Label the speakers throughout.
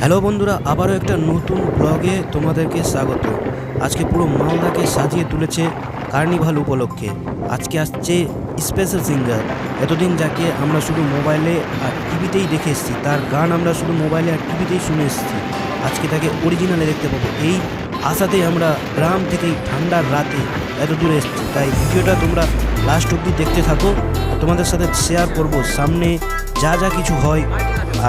Speaker 1: Hello বন্ধুরা, আবারও একটা নতুন ব্লগে তোমাদেরকে স্বাগত। আজকে পুরো মালদাকে সাজিয়ে তুলেছে কার্নিভাল উপলক্ষে। আজকে আসছে স্পেশাল সিঙ্গার। এতদিন যাকে আমরা শুধু মোবাইলে আর টিভিতেই দেখে এসেছি, তার গান আমরা শুধু মোবাইলে আর টিভিতেই শুনে এসেছি, আজকে তাকে অরিজিনালে দেখতে পাবো। এই আশাতেই আমরা গ্রাম থেকে ঠান্ডার রাতে এত দূরে এসেছি। তাই ভিডিওটা তোমরা লাস্ট অবধি দেখতে থাকো। তোমাদের সাথে শেয়ার করব সামনে যা যা কিছু হয়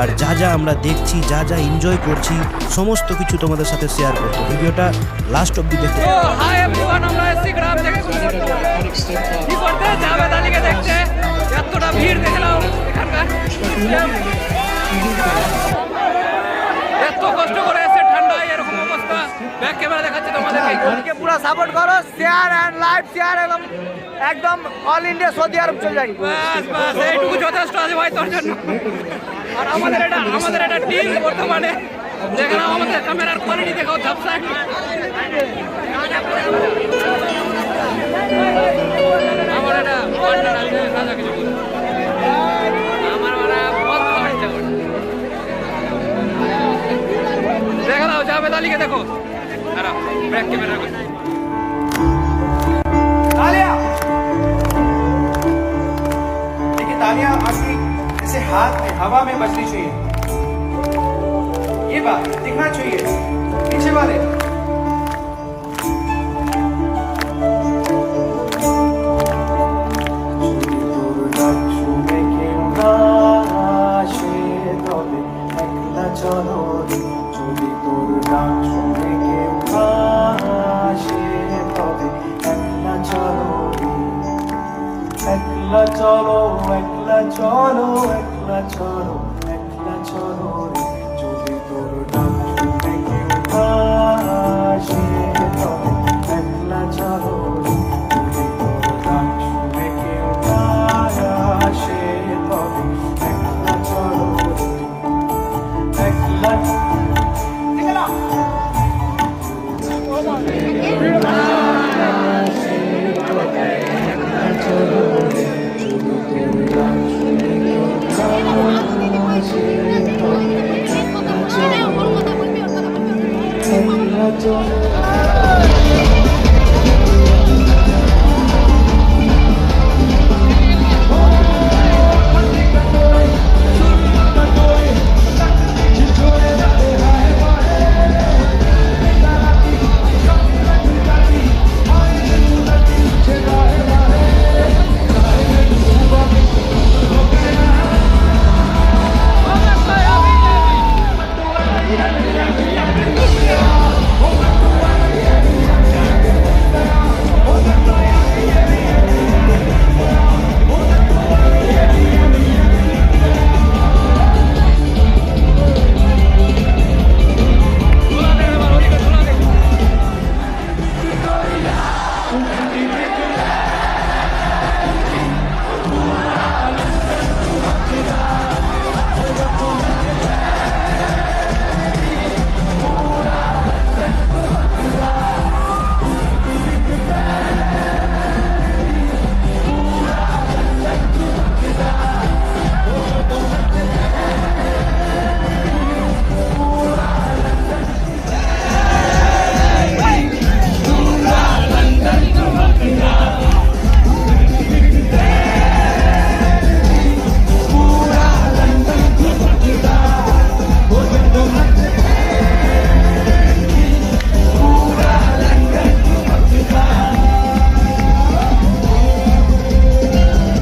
Speaker 1: আর যা যা আমরা দেখছি, যা যা এনজয় করছি, সমস্ত কিছু তোমাদের সাথে শেয়ার করবো। ভিডিওটা লাস্ট অবধি দেখতে থাকো।
Speaker 2: হাই এভরিওয়ান, আমরা এসেছি গ্রাম থেকে কি করতে জাভেদ আলীকে দেখতে। এতটা ভিড় দেখলাম এখানকার, এত কষ্ট করে এসে ঠান্ডায় এরকম অবস্থা। ব্যাক ক্যামেরা দেখাচ্ছে তোমাদেরকে,
Speaker 3: পুরো সাপোর্ট করো, শেয়ার এন্ড লাইভ শেয়ার, একদম অল ইন্ডিয়া সৌদি আরব চলে যাই।
Speaker 2: বাস বাস এইটুকু যথেষ্ট আছে ভাই তোর জন্য। আর আমাদের এটা টিম বর্তমানে দেখলাম, আমাদের ক্যামেরার কোয়ালিটি দেখাও ঝাপসা। আমার এটা পার্টনার আছে রাজা কিছু বল, আমার বহুত খরচা করে দেখা দাও। জাভেদ আলীকে দেখো, খারাপ ব্যাক ক্যামেরা করে
Speaker 4: तालियां आपकी जैसे हाथ में हवा में बजनी चाहिए, ये बात दिखना चाहिए पीछे वाले। একলা চলো একলা চলো একলা চলো একলা চলো রে, যদি তোর ডাক শুনে কেউ আসে তবে একলা চলো রে, যদি তোর ডাক শুনে কেউ আসে তবে একলা চলো রে, একলা
Speaker 5: Don't